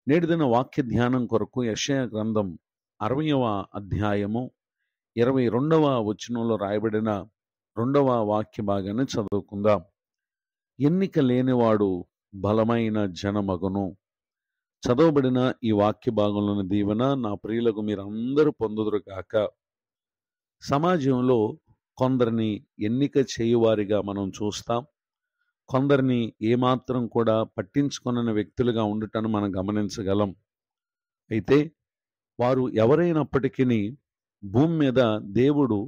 నేటి దిన వాక్య ధ్యానం కొరకు యెషయా గ్రంథం 60వ అధ్యాయము 22వ వచనంలో రాయబడిన 2వ వాక్య భాగాన్ని చదువుకుందాం. ఎన్నిక లేనివాడు బలమైన జనమగును. చదవబడిన ఈ వాక్య భాగంలోని దీవెన నా ప్రియులకు మీరందరూ పొందుదురు గాక. సమాజంలో కొందరిని ఎన్నిక చేయువారిగా మనం చూస్తాం. కొందరిని ఏమాత్రం కూడా పట్టించుకొనని వ్యక్తులుగా ఉండటాన్ని మనం గమనించగలం. అయితే వారు ఎవరైనప్పటికీ భూమి మీద దేవుడు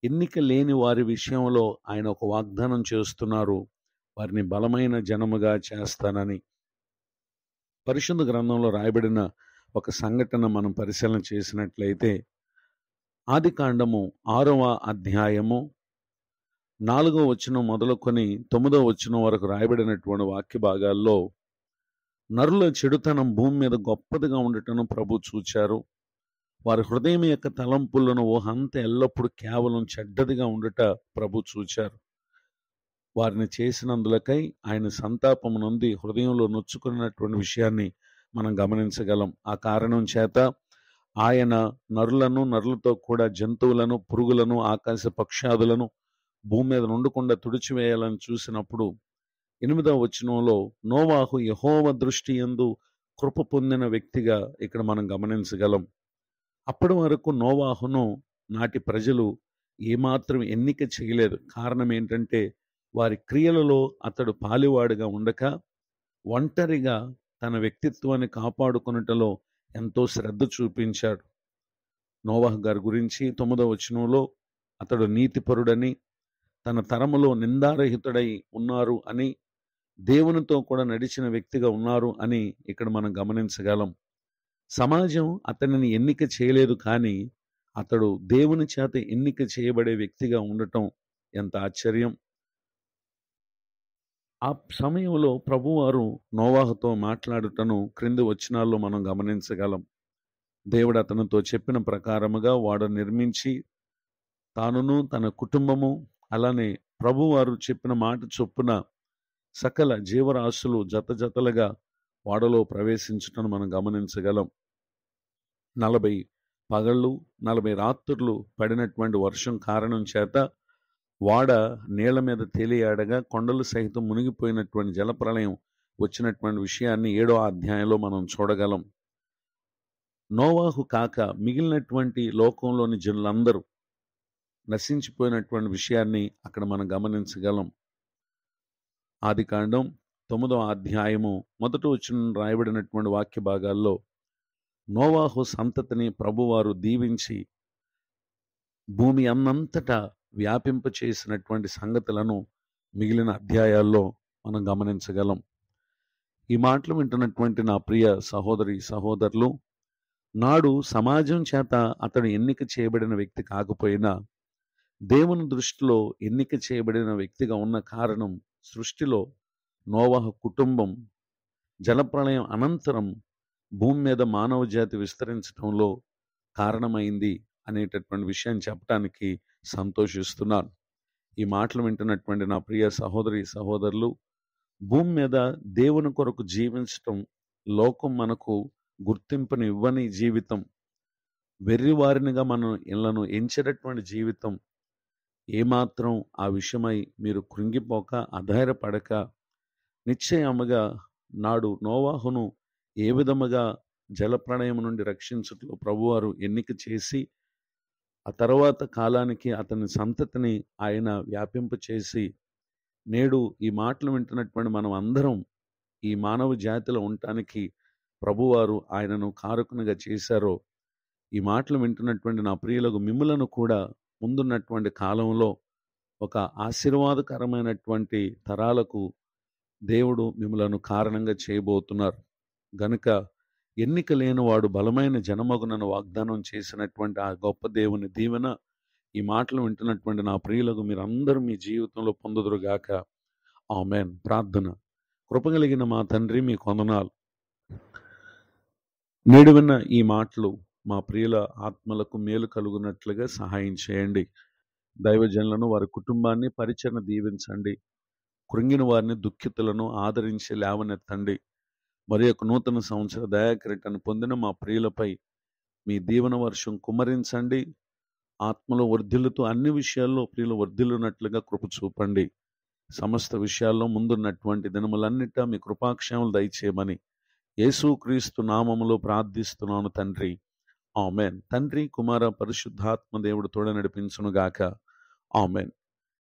ఎన్నిక లేని వారి విషయంలో ఆయన ఒక వాగ్దానం చేస్తున్నారు, వారిని బలమైన జనముగా చేస్తానని. పరిశుద్ధ గ్రంథంలో రాయబడిన ఒక సంఘటన మనం పరిశీలన చేసినట్లయితే ఆదికాండము 6వ అధ్యాయము 4వ వచనం మొదలుకొని 9వ వచనం వరకు రాయబడినటువంటి వాక్య భాగాల్లో నరుల చెడుతనం భూమి మీద గొప్పదిగా ఉండటం ప్రభు చూచారు. వారి హృదయం యొక్క తలంపులను ఊహంత ఎల్లప్పుడూ కేవలం చెడ్డదిగా ఉండట ప్రభు చూచారు. వారిని చేసినందులకై ఆయన సంతాపం నుండి హృదయంలో నొచ్చుకున్నటువంటి విషయాన్ని మనం గమనించగలం. ఆ కారణం చేత ఆయన నరులతో కూడా జంతువులను, పురుగులను, ఆకాశ పక్షాదులను భూమి మీద నుండకుండా తుడిచివేయాలని చూసినప్పుడు 8వ వచనంలో నోవాహు యెహోవా దృష్టి యందు కృప పొందిన వ్యక్తిగా ఇక్కడ మనం గమనించగలం. అప్పటి వరకు నోవాహును నాటి ప్రజలు ఏమాత్రం ఎన్నిక చేయలేదు. కారణం ఏంటంటే వారి క్రియలలో అతడు పాలివాడుగా ఉండక ఒంటరిగా తన వ్యక్తిత్వాన్ని కాపాడుకొనుటలో ఎంతో శ్రద్ధ చూపించాడు. నోవాహు గారి గురించి 9వ వచనంలో అతడు నీతిపరుడని, తన తరములో నిందారహితుడై ఉన్నారు అని, దేవునితో కూడా నడిచిన వ్యక్తిగా ఉన్నారు అని ఇక్కడ మనం గమనించగలం. సమాజం అతనిని ఎన్నిక చేయలేదు, కానీ అతడు దేవుని చేత ఎన్నిక చేయబడే వ్యక్తిగా ఉండటం ఎంత ఆశ్చర్యం. ఆ సమయంలో ప్రభువారు నోవాహుతో మాట్లాడుటను క్రింది వచనాల్లో మనం గమనించగలం. దేవుడు అతనితో చెప్పిన ప్రకారముగా వాడు నిర్మించి తానును తన కుటుంబము, అలానే ప్రభువారు చెప్పిన మాట చొప్పున సకల జీవరాశులు జతలుగా వాడలో ప్రవేశించుటను మనం గమనించగలం. 40 పగళ్ళు 40 రాత్రులు పడినటువంటి వర్షం కారణం చేత వాడ నీళ్ల మీద తేలియాడగా కొండలు సహితం మునిగిపోయినటువంటి జలప్రళయం వచ్చినటువంటి విషయాన్ని 7వ అధ్యాయంలో మనం చూడగలం. నోవాహు కాక మిగిలినటువంటి లోకంలోని జనులందరూ నశించిపోయినటువంటి విషయాన్ని అక్కడ మనం గమనించగలం. ఆదికాండం 9వ అధ్యాయము 1వ వచనం రాయబడినటువంటి వాక్య భాగాల్లో నోవాహు సంతతిని ప్రభువారు దీవించి భూమి అన్నంతటా వ్యాపింప చేసినటువంటి సంగతులను మిగిలిన అధ్యాయాల్లో మనం గమనించగలం. ఈ మాటలు వింటున్నటువంటి నా ప్రియ సహోదరి సహోదరులు, నాడు సమాజం చేత అతడు ఎన్నిక చేయబడిన వ్యక్తి కాకపోయినా దేవుని దృష్టిలో ఎన్నిక చేయబడిన వ్యక్తిగా ఉన్న కారణం సృష్టిలో నోవాహు కుటుంబం జలప్రళయం అనంతరం భూమి మీద మానవ జాతి విస్తరించడంలో కారణమైంది అనేటటువంటి విషయం చెప్పడానికి సంతోషిస్తున్నాను. ఈ మాటలు వింటున్నటువంటి నా ప్రియ సహోదరి సహోదరులు, భూమి మీద దేవుని కొరకు జీవించటం లోకం మనకు గుర్తింపుని ఇవ్వని జీవితం, వెర్రివారినిగా మనం ఇళ్లను ఎంచేటటువంటి జీవితం. ఏమాత్రం ఆ విషయమై మీరు కృంగిపోక, అధైర్యపడక, నిశ్చయముగా నాడు నోవాహును ఏ విధముగా జలప్రళయం నుండి రక్షించుటలో ప్రభువారు ఎన్నిక చేసి ఆ తర్వాత కాలానికి అతని సంతతిని ఆయన వ్యాపింప చేసి నేడు ఈ మాటలు వింటున్నటువంటి మనం అందరం ఈ మానవ జాతిలో ఉండటానికి ప్రభువారు ఆయనను కారకునిగా చేశారో, ఈ మాటలు వింటున్నటువంటి నా ప్రియులకు మిమ్ములను కూడా ముందున్నటువంటి కాలంలో ఒక ఆశీర్వాదకరమైనటువంటి తరాలకు దేవుడు మిమ్ములను కారణంగా చేయబోతున్నారు. గనుక ఎన్నిక లేనివాడు బలమైన జనమగునను వాగ్దానం చేసినటువంటి ఆ గొప్ప దేవుని దీవెన ఈ మాటలు వింటున్నటువంటి నా ప్రియులకు మీరందరూ మీ జీవితంలో పొందుదురుగాక. ఆమేన్. ప్రార్థన. కృపగలిగిన మా తండ్రి, మీ వందనాలు. నేడు విన్న ఈ మాటలు మా ప్రియుల ఆత్మలకు మేలు కలుగునట్లుగా సహాయం చేయండి. దైవజనులను, వారి కుటుంబాన్ని, పరిచర్ను దీవించండి. కృంగిన వారిని, దుఃఖితులను ఆదరించి లేవనెత్తండి. మరి యొక్క నూతన సంవత్సర దయాకిరీటాన్ని పొందిన మా ప్రియులపై మీ దీవెన వర్షం కుమ్మరించండి. ఆత్మలో వర్ధిల్లుతూ అన్ని విషయాల్లో ప్రియులు వర్ధిల్లునట్లుగా కృప చూపండి. సమస్త విషయాల్లో ముందున్నటువంటి దినములన్నిటా మీ కృపాక్షేమలు దయచేయమని యేసుక్రీస్తు నామములో ప్రార్థిస్తున్నాను తండ్రి. ఆమెన్. తండ్రి, కుమార, పరిశుద్ధాత్మ దేవుడు తోడ నడిపించునుగాక. ఆమెన్.